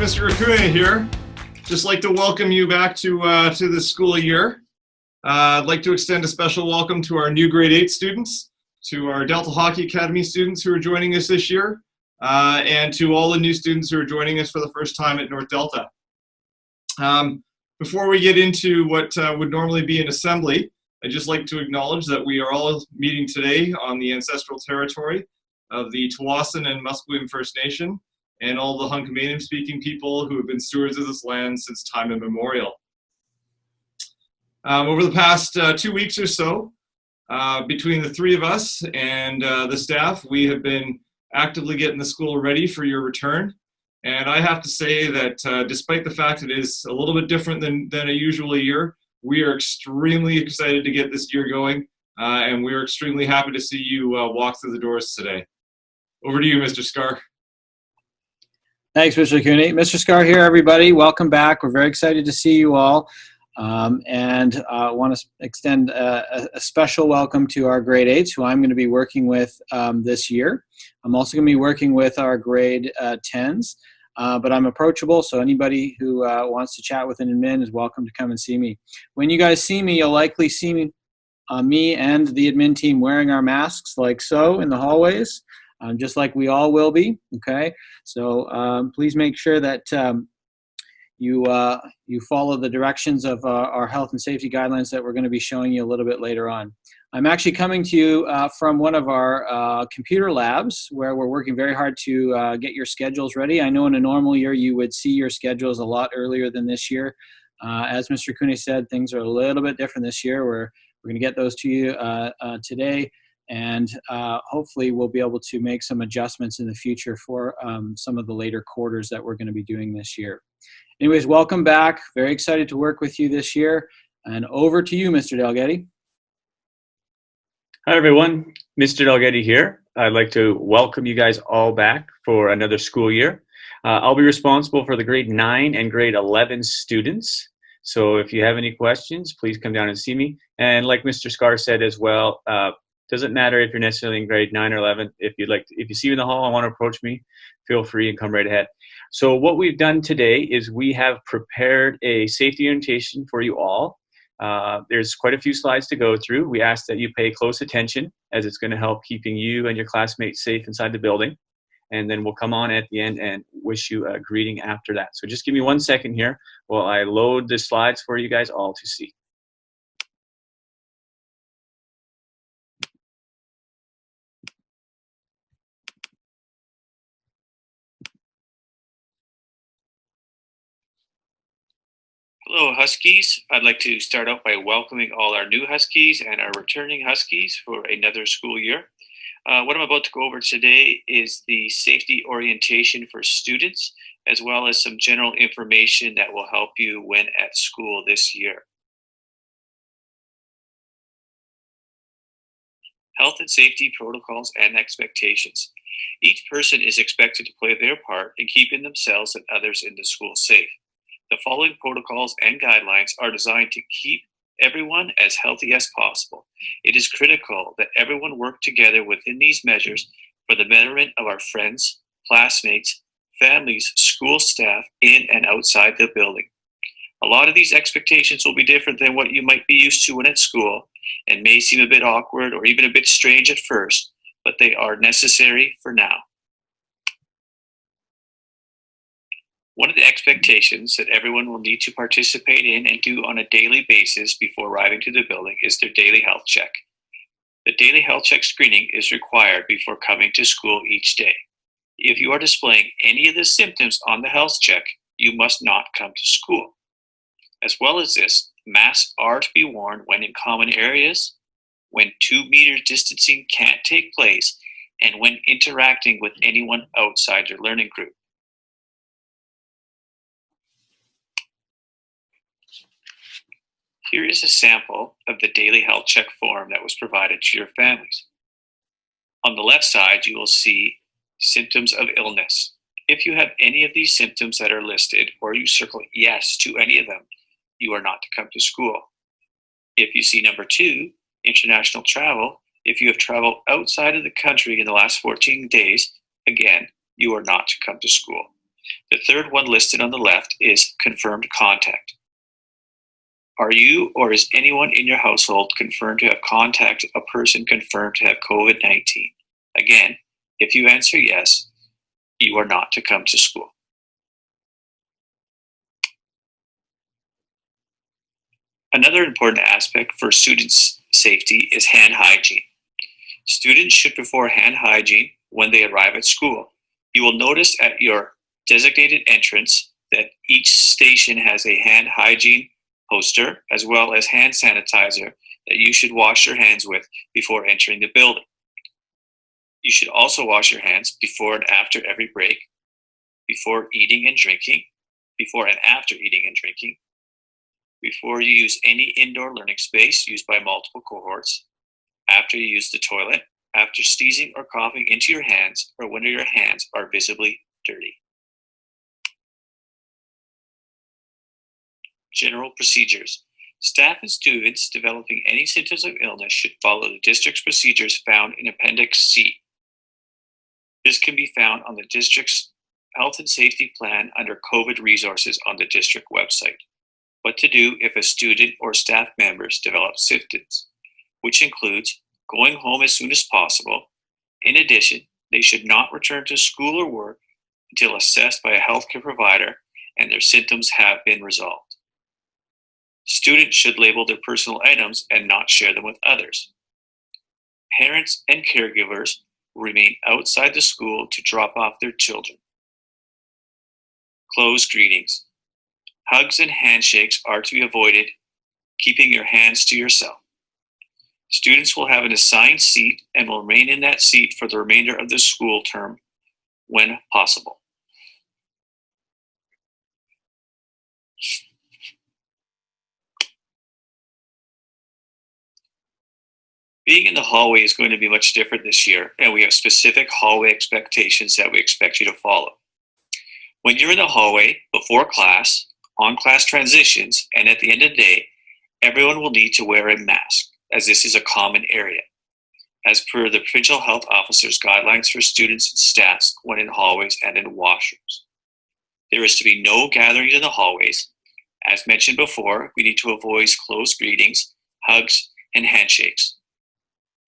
Mr. Acuna here. Just like to welcome you back to the school year. I'd like to extend a special welcome to our new grade 8 students, to our Delta Hockey Academy students who are joining us this year, and to all the new students who are joining us for the first time at North Delta. Before we get into what would normally be an assembly, I'd just like to acknowledge that we are all meeting today on the ancestral territory of the Tsawwassen and Musqueam First Nation, and all the Hunkaminam-speaking people who have been stewards of this land since time immemorial. Over the past 2 weeks or so, between the three of us and the staff, we have been actively getting the school ready for your return. And I have to say that despite the fact it is a little bit different than a usual year, we are extremely excited to get this year going, and we are extremely happy to see you walk through the doors today. Over to you, Mr. Scar. Thanks, Mr. Cooney. Mr. Scar here, everybody. Welcome back. We're very excited to see you all. And I want to extend a special welcome to our grade 8s, who I'm going to be working with this year. I'm also going to be working with our grade 10s, but I'm approachable, so anybody who wants to chat with an admin is welcome to come and see me. When you guys see me, you'll likely see me and the admin team wearing our masks like so in the hallways. Just like we all will be, okay? So please make sure that you follow the directions of our health and safety guidelines that we're going to be showing you a little bit later on. I'm actually coming to you from one of our computer labs where we're working very hard to get your schedules ready. I know in a normal year you would see your schedules a lot earlier than this year. As Mr. Cooney said, things are a little bit different this year. We're going to get those to you today. And hopefully we'll be able to make some adjustments in the future for some of the later quarters that we're going to be doing this year. Anyways, welcome back. Very excited to work with you this year. And over to you, Mr. Dalgetty. Hi, everyone. Mr. Dalgetty here. I'd like to welcome you guys all back for another school year. I'll be responsible for the grade 9 and grade 11 students. So if you have any questions, please come down and see me. And like Mr. Scar said as well, doesn't matter if you're necessarily in grade 9 or 11. If you see me in the hall and want to approach me, feel free and come right ahead. So what we've done today is we have prepared a safety orientation for you all. There's quite a few slides to go through. We ask that you pay close attention, as it's going to help keeping you and your classmates safe inside the building. And then we'll come on at the end and wish you a greeting after that. So just give me 1 second here while I load the slides for you guys all to see. Hello, Huskies. I'd like to start out by welcoming all our new Huskies and our returning Huskies for another school year. What I'm about to go over today is the safety orientation for students, as well as some general information that will help you when at school this year. Health and safety protocols and expectations. Each person is expected to play their part in keeping themselves and others in the school safe. The following protocols and guidelines are designed to keep everyone as healthy as possible. It is critical that everyone work together within these measures for the betterment of our friends, classmates, families, school staff, in and outside the building. A lot of these expectations will be different than what you might be used to when at school and may seem a bit awkward or even a bit strange at first, but they are necessary for now. One of the expectations that everyone will need to participate in and do on a daily basis before arriving to the building is their daily health check. The daily health check screening is required before coming to school each day. If you are displaying any of the symptoms on the health check, you must not come to school. As well as this, masks are to be worn when in common areas, when 2 meters distancing can't take place, and when interacting with anyone outside your learning group. Here is a sample of the daily health check form that was provided to your families. On the left side, you will see symptoms of illness. If you have any of these symptoms that are listed, or you circle yes to any of them, you are not to come to school. If you see number 2, international travel, if you have traveled outside of the country in the last 14 days, again, you are not to come to school. The third one listed on the left is confirmed contact. Are you or is anyone in your household confirmed to have contacted a person confirmed to have COVID-19? Again, if you answer yes, you are not to come to school. Another important aspect for students' safety is hand hygiene. Students should perform hand hygiene when they arrive at school. You will notice at your designated entrance that each station has a hand hygiene poster as well as hand sanitizer that you should wash your hands with before entering the building. You should also wash your hands before and after every break, before eating and drinking, before and after eating and drinking, before you use any indoor learning space used by multiple cohorts, after you use the toilet, after sneezing or coughing into your hands, or when your hands are visibly dirty. General procedures. Staff and students developing any symptoms of illness should follow the district's procedures found in Appendix C. This can be found on the district's Health and Safety Plan under COVID resources on the district website. What to do if a student or staff members develop symptoms, which includes going home as soon as possible. In addition, they should not return to school or work until assessed by a healthcare provider and their symptoms have been resolved. Students should label their personal items and not share them with others. Parents and caregivers remain outside the school to drop off their children. Closed greetings. Hugs and handshakes are to be avoided, keeping your hands to yourself. Students will have an assigned seat and will remain in that seat for the remainder of the school term when possible. Being in the hallway is going to be much different this year, and we have specific hallway expectations that we expect you to follow. When you're in the hallway, before class, on class transitions, and at the end of the day, everyone will need to wear a mask, as this is a common area, as per the provincial health officer's guidelines for students and staff when in hallways and in washrooms. There is to be no gatherings in the hallways. As mentioned before, we need to avoid close greetings, hugs, and handshakes.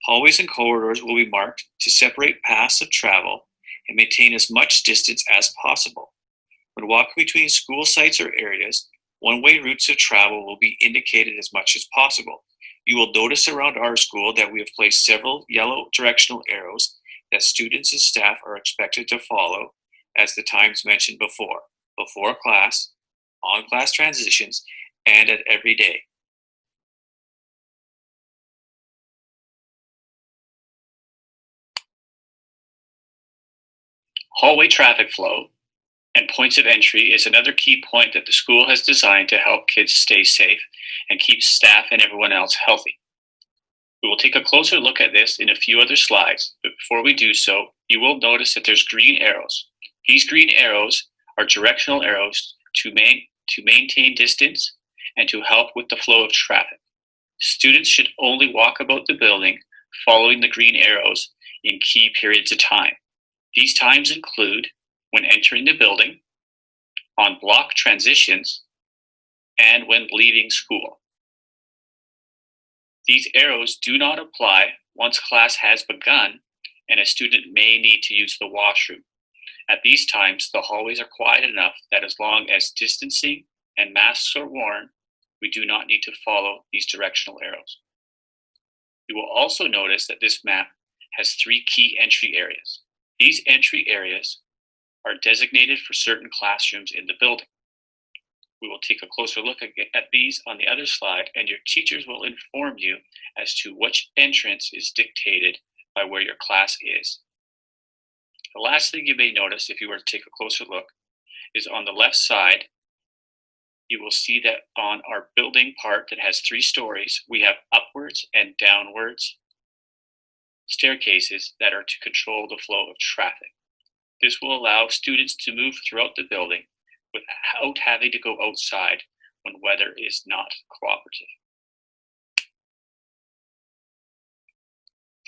Hallways and corridors will be marked to separate paths of travel and maintain as much distance as possible. When walking between school sites or areas, one-way routes of travel will be indicated as much as possible. You will notice around our school that we have placed several yellow directional arrows that students and staff are expected to follow as the times mentioned before class, on class transitions, and at every day. Hallway traffic flow and points of entry is another key point that the school has designed to help kids stay safe and keep staff and everyone else healthy. We will take a closer look at this in a few other slides, but before we do so, you will notice that there's green arrows. These green arrows are directional arrows to maintain distance and to help with the flow of traffic. Students should only walk about the building following the green arrows in key periods of time. These times include when entering the building, on block transitions, and when leaving school. These arrows do not apply once class has begun and a student may need to use the washroom. At these times, the hallways are quiet enough that as long as distancing and masks are worn, we do not need to follow these directional arrows. You will also notice that this map has 3 key entry areas. These entry areas are designated for certain classrooms in the building. We will take a closer look at these on the other slide, and your teachers will inform you as to which entrance is dictated by where your class is. The last thing you may notice if you were to take a closer look is on the left side, you will see that on our building part that has 3 stories, we have upwards and downwards staircases that are to control the flow of traffic. This will allow students to move throughout the building without having to go outside when weather is not cooperative.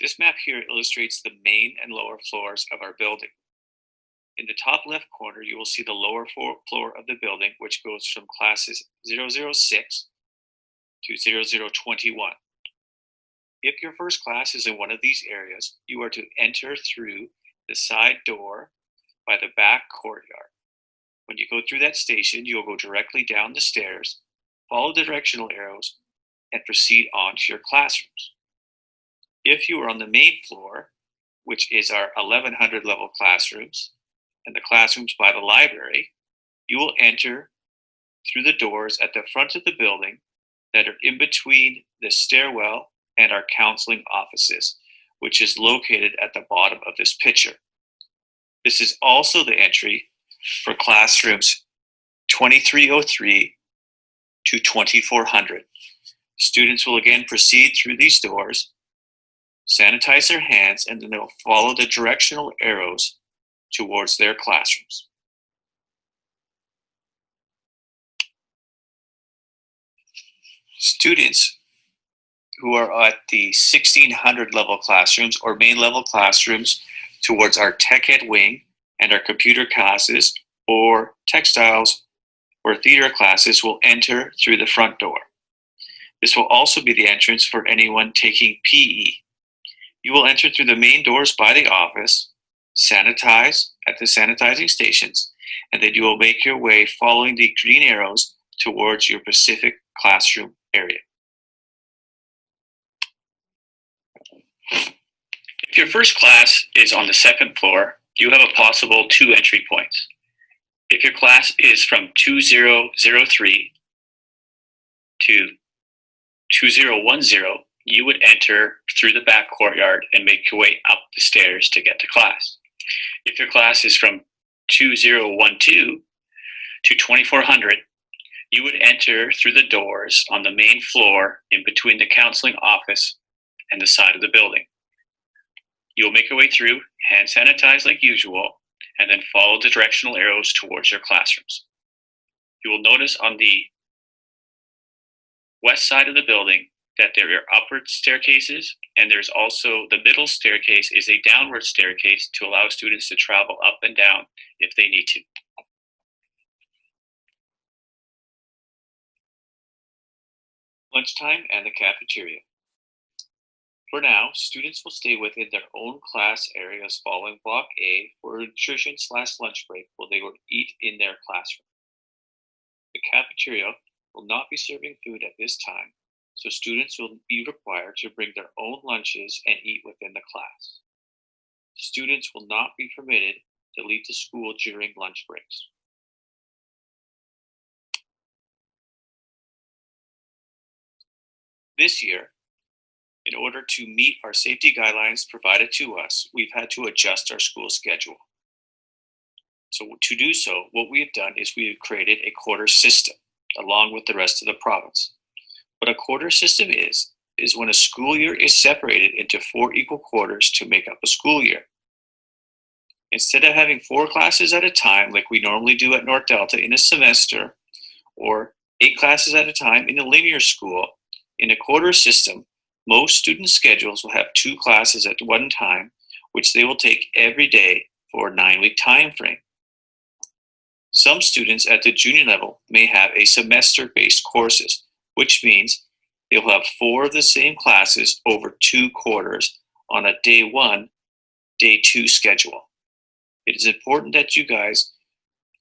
This map here illustrates the main and lower floors of our building. In the top left corner, you will see the lower floor of the building, which goes from classes 006 to 0021. If your first class is in one of these areas, you are to enter through the side door by the back courtyard. When you go through that station, you will go directly down the stairs, follow the directional arrows, and proceed on to your classrooms. If you are on the main floor, which is our 1100 level classrooms, and the classrooms by the library, you will enter through the doors at the front of the building that are in between the stairwell and our counseling offices, which is located at the bottom of this picture. This is also the entry for classrooms 2303 to 2400. Students will again proceed through these doors, sanitize their hands, and then they'll follow the directional arrows towards their classrooms. Students who are at the 1600 level classrooms or main level classrooms towards our tech ed wing and our computer classes or textiles or theater classes will enter through the front door. This will also be the entrance for anyone taking PE. You will enter through the main doors by the office, sanitize at the sanitizing stations, and then you will make your way following the green arrows towards your specific classroom area. If your first class is on the second floor, you have a possible 2 entry points. If your class is from 2003 to 2010, you would enter through the back courtyard and make your way up the stairs to get to class. If your class is from 2012 to 2400, you would enter through the doors on the main floor in between the counseling office and the side of the building. You will make your way through, hand sanitize like usual, and then follow the directional arrows towards your classrooms. You will notice on the west side of the building that there are upward staircases, and there's also the middle staircase is a downward staircase to allow students to travel up and down if they need to. Lunchtime and the cafeteria. For now, students will stay within their own class areas following Block A for nutrition/lunch break while they will eat in their classroom. The cafeteria will not be serving food at this time, so students will be required to bring their own lunches and eat within the class. Students will not be permitted to leave the school during lunch breaks. This year, in order to meet our safety guidelines provided to us, we've had to adjust our school schedule. So to do so, what we have done is we have created a quarter system along with the rest of the province. What a quarter system is when a school year is separated into 4 equal quarters to make up a school year. Instead of having 4 classes at a time like we normally do at North Delta in a semester, or 8 classes at a time in a linear school, in a quarter system, most student schedules will have 2 classes at one time, which they will take every day for a 9-week time frame. Some students at the junior level may have a semester-based courses, which means they will have 4 of the same classes over 2 quarters on a day 1, day 2 schedule. It is important that you guys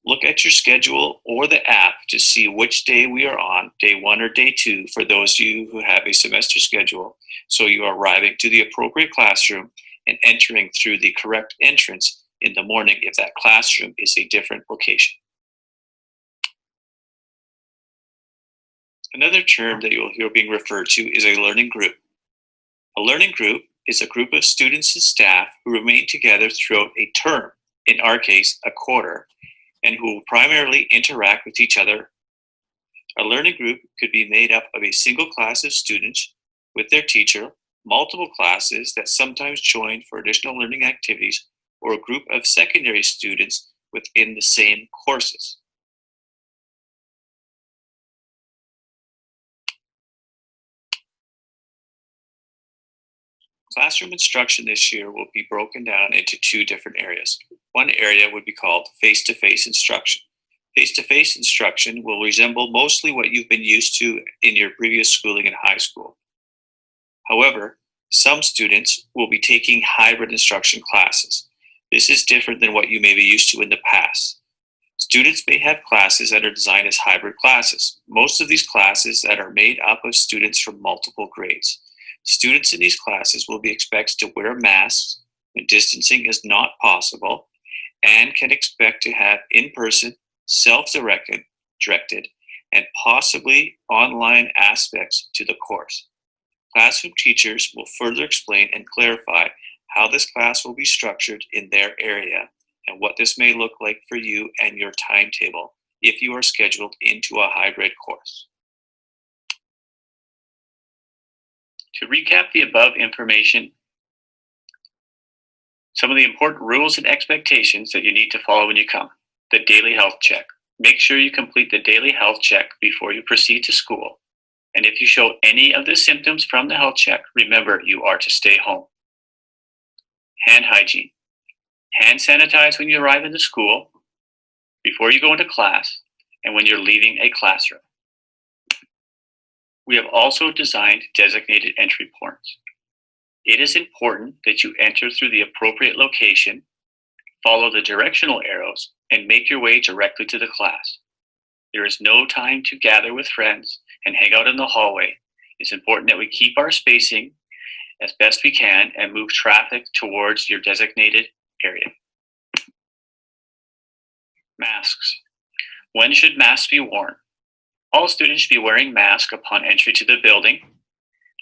look at your schedule or the app to see which day we are on, day 1 or day 2, for those of you who have a semester schedule, so you are arriving to the appropriate classroom and entering through the correct entrance in the morning if that classroom is a different location. Another term that you'll hear being referred to is a learning group. A learning group is a group of students and staff who remain together throughout a term, in our case, a quarter, and who will primarily interact with each other. A learning group could be made up of a single class of students with their teacher, multiple classes that sometimes join for additional learning activities, or a group of secondary students within the same courses. Classroom instruction this year will be broken down into 2 different areas. One area would be called face-to-face instruction. Face-to-face instruction will resemble mostly what you've been used to in your previous schooling in high school. However, some students will be taking hybrid instruction classes. This is different than what you may be used to in the past. Students may have classes that are designed as hybrid classes. Most of these classes that are made up of students from multiple grades. Students in these classes will be expected to wear masks when distancing is not possible and can expect to have in-person, self-directed, and possibly online aspects to the course. Classroom teachers will further explain and clarify how this class will be structured in their area and what this may look like for you and your timetable if you are scheduled into a hybrid course. To recap the above information, some of the important rules and expectations that you need to follow when you come. The daily health check. Make sure you complete the daily health check before you proceed to school. And if you show any of the symptoms from the health check, remember you are to stay home. Hand hygiene. Hand sanitize when you arrive in the school, before you go into class, and when you're leaving a classroom. We have also designed designated entry points. It is important that you enter through the appropriate location, follow the directional arrows, and make your way directly to the class. There is no time to gather with friends and hang out in the hallway. It's important that we keep our spacing as best we can and move traffic towards your designated area. Masks. When should masks be worn? All students should be wearing masks upon entry to the building,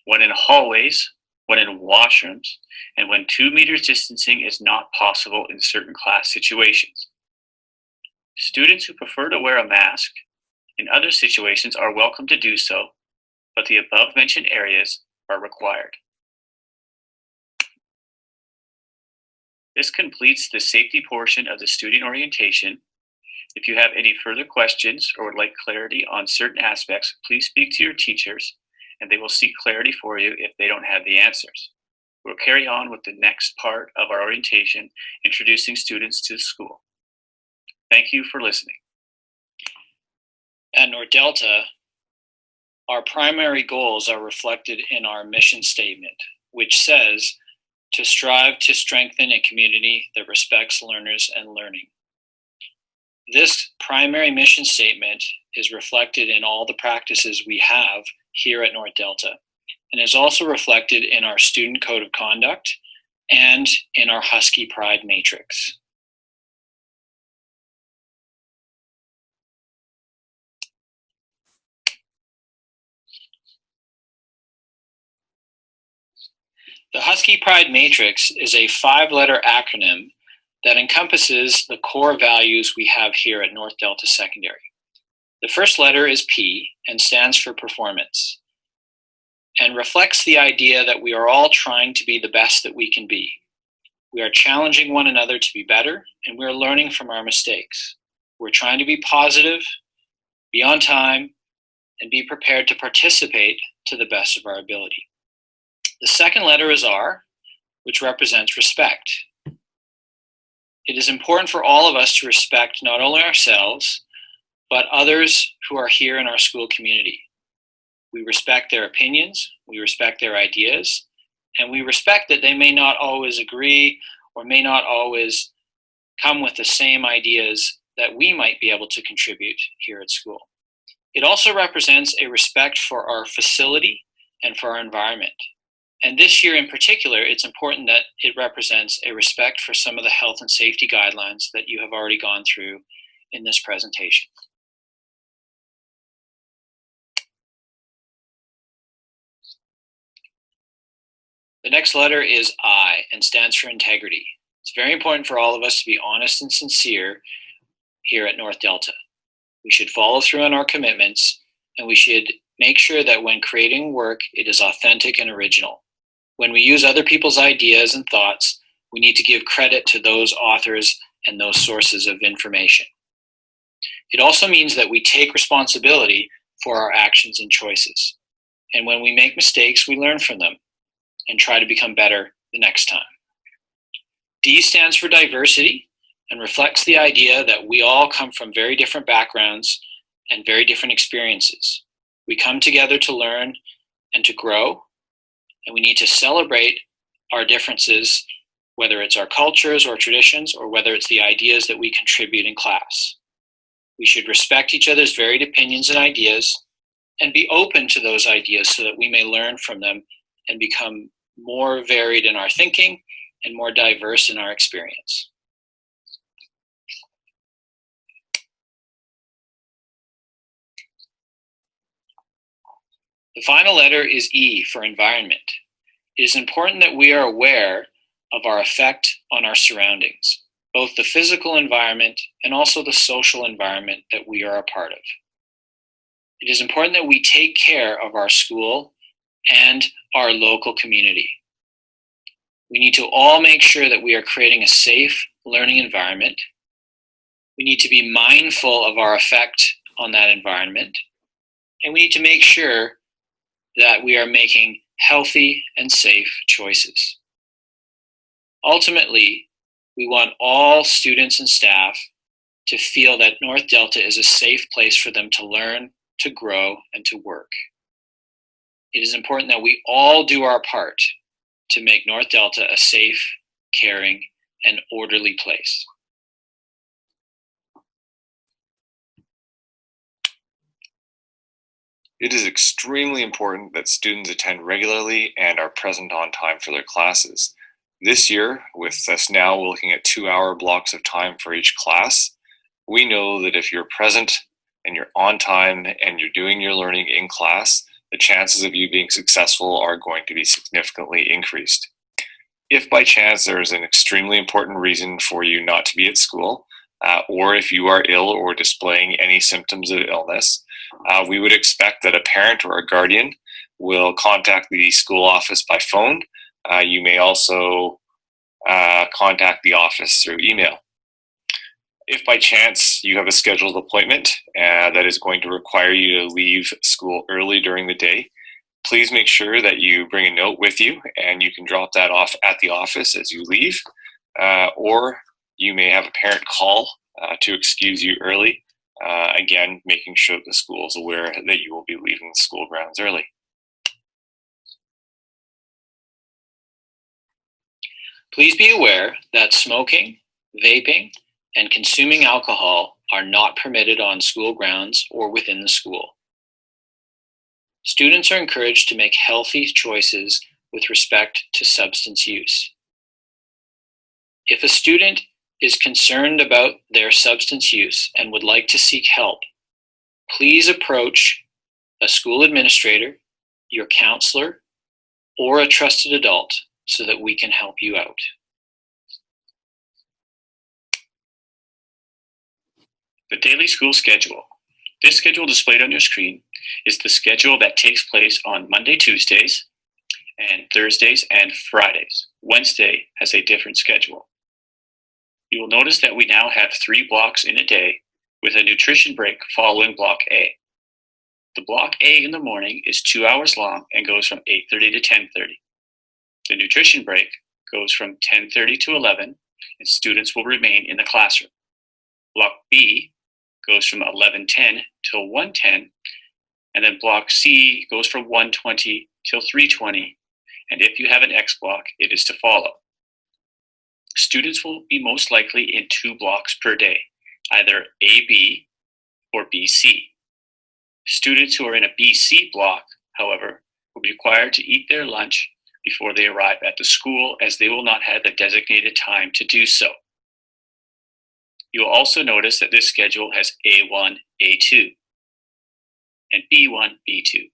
when in hallways, when in washrooms, and when 2 meters distancing is not possible in certain class situations. Students who prefer to wear a mask in other situations are welcome to do so, but the above mentioned areas are required. This completes the safety portion of the student orientation. If you have any further questions or would like clarity on certain aspects, please speak to your teachers and they will seek clarity for you if they don't have the answers. We'll carry on with the next part of our orientation, introducing students to the school. Thank you for listening. At North Delta, our primary goals are reflected in our mission statement, which says to strive to strengthen a community that respects learners and learning. This primary mission statement is reflected in all the practices we have here at North Delta, and is also reflected in our student code of conduct and in our HUSKY Pride matrix. The HUSKY Pride matrix is a 5-letter acronym that encompasses the core values we have here at North Delta Secondary. The first letter is P and stands for performance, and reflects the idea that we are all trying to be the best that we can be. We are challenging one another to be better, and we're learning from our mistakes. We're trying to be positive, be on time, and be prepared to participate to the best of our ability. The second letter is R, which represents respect. It is important for all of us to respect not only ourselves, but others who are here in our school community. We respect their opinions, we respect their ideas, and we respect that they may not always agree or may not always come with the same ideas that we might be able to contribute here at school. It also represents a respect for our facility and for our environment. And this year in particular, it's important that it represents a respect for some of the health and safety guidelines that you have already gone through in this presentation. The next letter is I and stands for integrity. It's very important for all of us to be honest and sincere here at North Delta. We should follow through on our commitments, and we should make sure that when creating work, it is authentic and original. When we use other people's ideas and thoughts, we need to give credit to those authors and those sources of information. It also means that we take responsibility for our actions and choices. And when we make mistakes, we learn from them and try to become better the next time. D stands for diversity, and reflects the idea that we all come from very different backgrounds and very different experiences. We come together to learn and to grow, and we need to celebrate our differences, whether it's our cultures or traditions, or whether it's the ideas that we contribute in class. We should respect each other's varied opinions and ideas and be open to those ideas so that we may learn from them and become more varied in our thinking and more diverse in our experience. The final letter is E for environment. It is important that we are aware of our effect on our surroundings, both the physical environment and also the social environment that we are a part of. It is important that we take care of our school and our local community. We need to all make sure that we are creating a safe learning environment. We need to be mindful of our effect on that environment. And we need to make sure that we are making healthy and safe choices. Ultimately, we want all students and staff to feel that North Delta is a safe place for them to learn, to grow, and to work. It is important that we all do our part to make North Delta a safe, caring, and orderly place. It is extremely important that students attend regularly and are present on time for their classes. This year, with us now looking at 2-hour blocks of time for each class, we know that if you're present and you're on time and you're doing your learning in class, the chances of you being successful are going to be significantly increased. If by chance there is an extremely important reason for you not to be at school, or if you are ill or displaying any symptoms of illness, we would expect that a parent or a guardian will contact the school office by phone. You may also contact the office through email. If by chance you have a scheduled appointment that is going to require you to leave school early during the day, please make sure that you bring a note with you and you can drop that off at the office as you leave, or you may have a parent call to excuse you early, again, making sure the school is aware that you will be leaving the school grounds early. Please be aware that smoking, vaping, and consuming alcohol are not permitted on school grounds or within the school. Students are encouraged to make healthy choices with respect to substance use. If a student is concerned about their substance use and would like to seek help, please approach a school administrator, your counselor, or a trusted adult so that we can help you out. The daily school schedule. This schedule displayed on your screen is the schedule that takes place on Monday, Tuesdays, and Thursdays and Fridays. Wednesday has a different schedule. You will notice that we now have 3 blocks in a day with a nutrition break following block A. The block A in the morning is 2 hours long and goes from 8:30 to 10:30. The nutrition break goes from 10:30 to 11, and students will remain in the classroom. Block B goes from 11:10 till 1:10, and then block C goes from 1:20 till 3:20, and if you have an X block, it is to follow. Students will be most likely in 2 blocks per day, either AB or BC. Students who are in a BC block, however, will be required to eat their lunch before they arrive at the school, as they will not have the designated time to do so. You will also notice that this schedule has A1, A2, and B1, B2.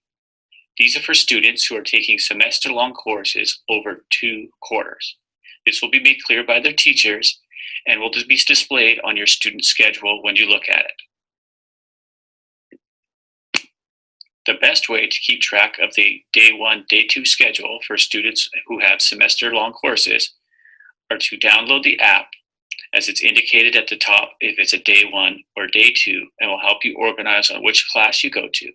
These are for students who are taking semester-long courses over 2 quarters. This will be made clear by their teachers and will be displayed on your student schedule when you look at it. The best way to keep track of the day 1, day 2 schedule for students who have semester-long courses are to download the app, as it's indicated at the top if it's a day 1 or day 2, and will help you organize on which class you go to.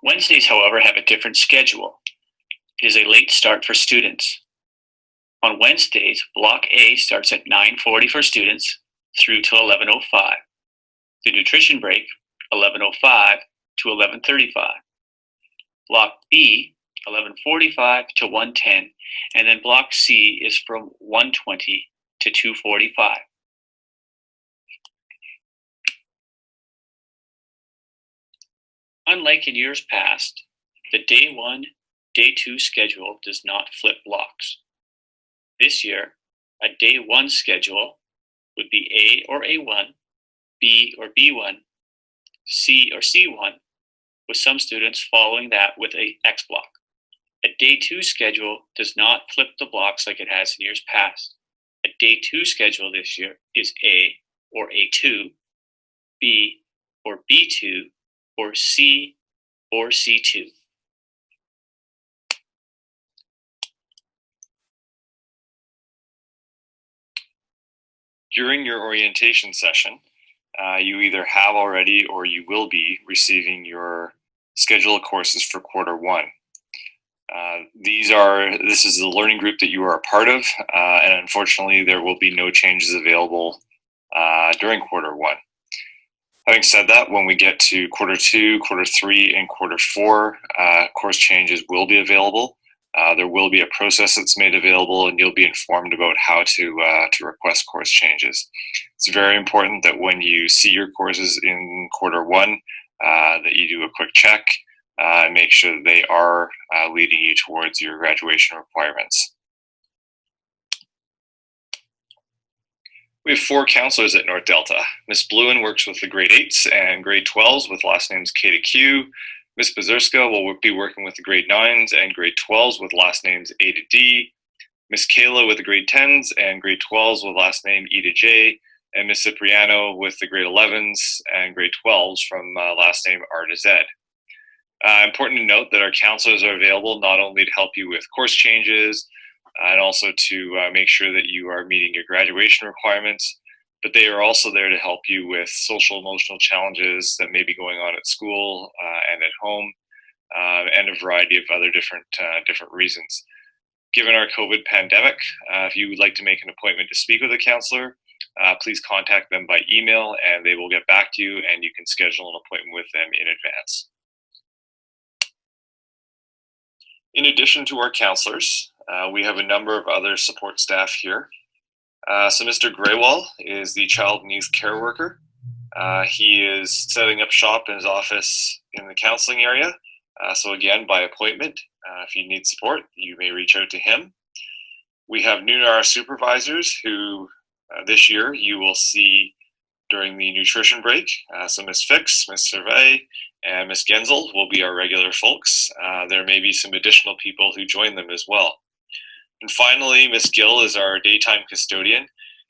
Wednesdays, however, have a different schedule. It is a late start for students. On Wednesdays, Block A starts at 9:40 for students through till 11:05. The nutrition break, 11:05 to 11:35. Block B, 11:45 to 1:10, and then Block C is from 1:20 to 2:45. Unlike in years past, the Day 1, Day 2 schedule does not flip blocks. This year, a Day 1 schedule would be A or A1, B or B1, C or C1, with some students following that with a X block. A Day 2 schedule does not flip the blocks like it has in years past. A Day 2 schedule this year is A or A2, B or B2, or C or C2. During your orientation session, you either have already or you will be receiving your schedule of courses for quarter one. This is the learning group that you are a part of, and unfortunately there will be no changes available during quarter one. Having said that, when we get to quarter two, quarter three, and quarter four, course changes will be available. There will be a process that's made available, and you'll be informed about how to request course changes. It's very important that when you see your courses in quarter one, that you do a quick check and make sure that they are leading you towards your graduation requirements. We have 4 counselors at North Delta. Ms. Bluen works with the grade 8s and grade 12s with last names K to Q. Ms. Bazurska will be working with the grade 9s and grade 12s with last names A to D. Ms. Kayla with the grade 10s and grade 12s with last name E to J. And Ms. Cipriano with the grade 11s and grade 12s from last name R to Z. Important to note that our counselors are available not only to help you with course changes, and also to make sure that you are meeting your graduation requirements, but they are also there to help you with social emotional challenges that may be going on at school and at home, and a variety of other different reasons. Given our COVID pandemic, if you would like to make an appointment to speak with a counselor, please contact them by email and they will get back to you and you can schedule an appointment with them in advance. In addition to our counselors, we have a number of other support staff here. So Mr. Graywall is the child and youth care worker. He is setting up shop in his office in the counseling area. So again, by appointment, if you need support, you may reach out to him. We have new supervisors who this year you will see during the nutrition break. So Ms. Fix, Ms. Survey, and Ms. Genzel will be our regular folks. There may be some additional people who join them as well. And finally, Ms. Gill is our daytime custodian.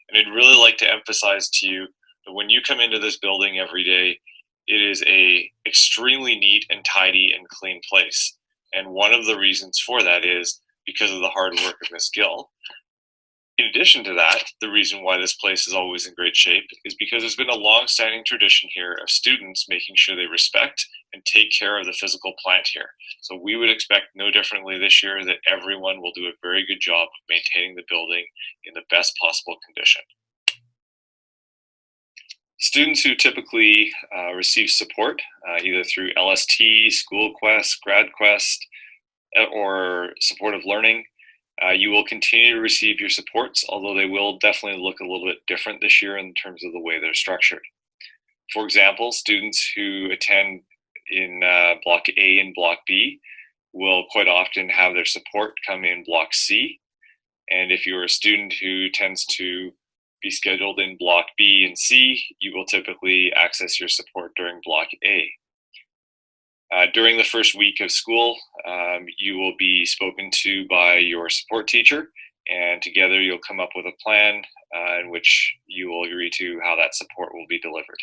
And I'd really like to emphasize to you that when you come into this building every day, it is a extremely neat and tidy and clean place. And one of the reasons for that is because of the hard work of Ms. Gill. In addition to that, the reason why this place is always in great shape is because there's been a long-standing tradition here of students making sure they respect and take care of the physical plant here. So we would expect no differently this year that everyone will do a very good job of maintaining the building in the best possible condition. Students who typically receive support either through LST, SchoolQuest, GradQuest, or supportive learning, you will continue to receive your supports, although they will definitely look a little bit different this year in terms of the way they're structured. For example, students who attend in Block A and Block B will quite often have their support come in Block C. And if you're a student who tends to be scheduled in Block B and C, you will typically access your support during Block A. During the first week of school, you will be spoken to by your support teacher, and together you'll come up with a plan in which you will agree to how that support will be delivered.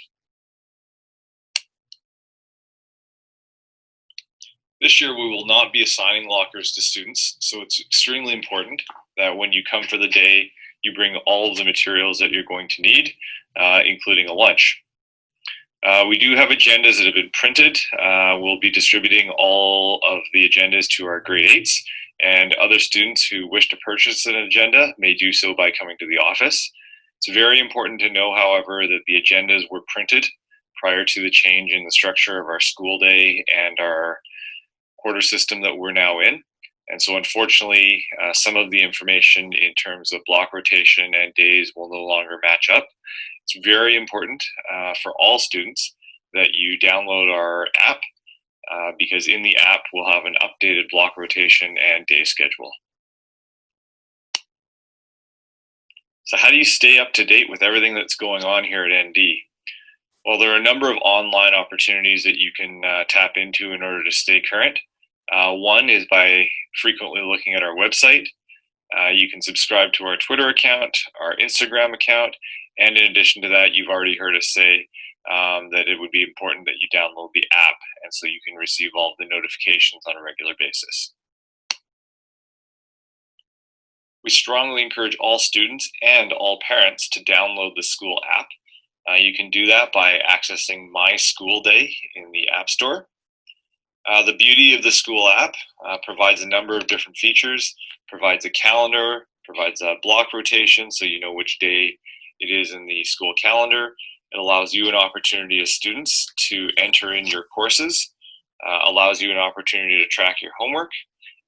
This year, we will not be assigning lockers to students, so it's extremely important that when you come for the day, you bring all of the materials that you're going to need, including a lunch. We do have agendas that have been printed. We'll be distributing all of the agendas to our grade 8s, and other students who wish to purchase an agenda may do so by coming to the office. It's very important to know, however, that the agendas were printed prior to the change in the structure of our school day and our quarter system that we're now in. And so unfortunately, some of the information in terms of block rotation and days will no longer match up. It's very important for all students that you download our app because in the app we'll have an updated block rotation and day schedule. So how do you stay up to date with everything that's going on here at ND? Well, there are a number of online opportunities that you can tap into in order to stay current. One is by frequently looking at our website. You can subscribe to our Twitter account, our Instagram account, and in addition to that, you've already heard us say that it would be important that you download the app, and so you can receive all of the notifications on a regular basis. We strongly encourage all students and all parents to download the school app. You can do that by accessing My School Day in the App Store. The beauty of the school app provides a number of different features, provides a calendar, provides a block rotation so you know which day it is in the school calendar. It allows you an opportunity as students to enter in your courses, allows you an opportunity to track your homework,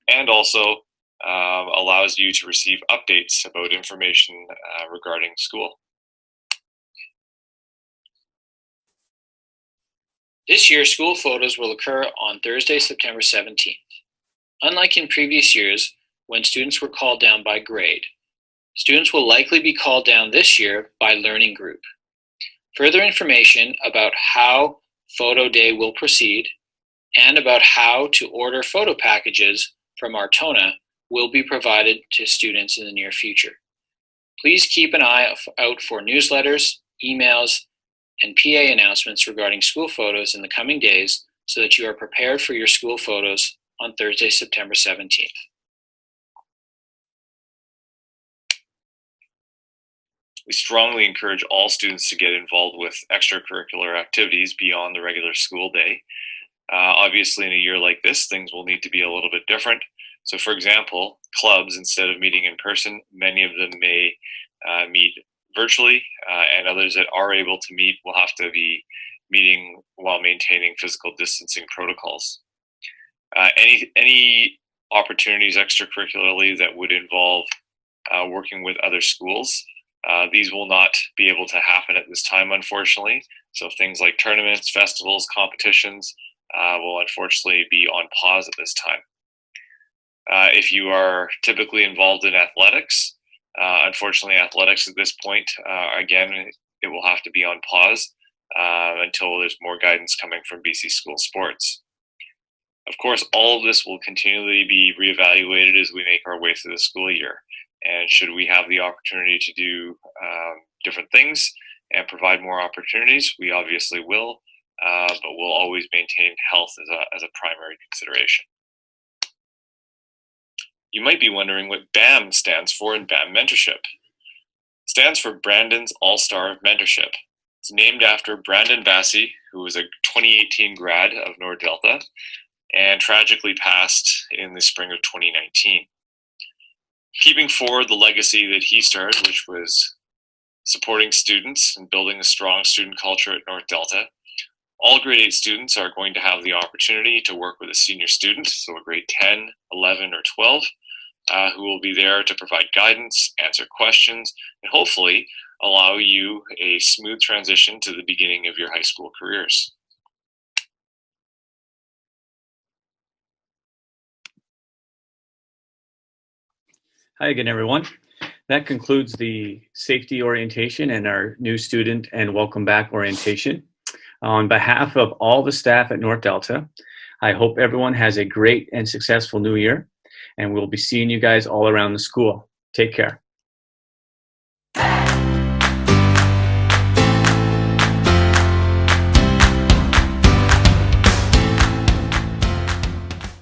and also allows you to receive updates about information regarding school. This year, school photos will occur on Thursday, September 17th. Unlike in previous years, when students were called down by grade, students will likely be called down this year by learning group. Further information about how photo day will proceed and about how to order photo packages from Artona will be provided to students in the near future. Please keep an eye out for newsletters, emails, and PA announcements regarding school photos in the coming days so that you are prepared for your school photos on Thursday, September 17th. We strongly encourage all students to get involved with extracurricular activities beyond the regular school day. Obviously, in a year like this, things will need to be a little bit different. So for example, clubs, instead of meeting in person, many of them may meet virtually, and others that are able to meet will have to be meeting while maintaining physical distancing protocols. Any opportunities extracurricularly that would involve working with other schools, these will not be able to happen at this time, unfortunately. So things like tournaments, festivals, competitions will unfortunately be on pause at this time. If you are typically involved in athletics, unfortunately, athletics at this point, again, it will have to be on pause until there's more guidance coming from BC School Sports. Of course, all of this will continually be reevaluated as we make our way through the school year. And should we have the opportunity to do different things and provide more opportunities, we obviously will, but we'll always maintain health as a primary consideration. You might be wondering what BAM stands for in BAM Mentorship. It stands for Brandon's All-Star Mentorship. It's named after Brandon Bassey, who was a 2018 grad of Nord Delta and tragically passed in the spring of 2019. Keeping forward the legacy that he started, which was supporting students and building a strong student culture at North Delta, all grade 8 students are going to have the opportunity to work with a senior student, so a grade 10, 11, or 12, who will be there to provide guidance, answer questions, and hopefully allow you a smooth transition to the beginning of your high school careers. Hi again, everyone. That concludes the safety orientation and our new student and welcome back orientation. On behalf of all the staff at North Delta, I hope everyone has a great and successful new year, and we'll be seeing you guys all around the school. Take care.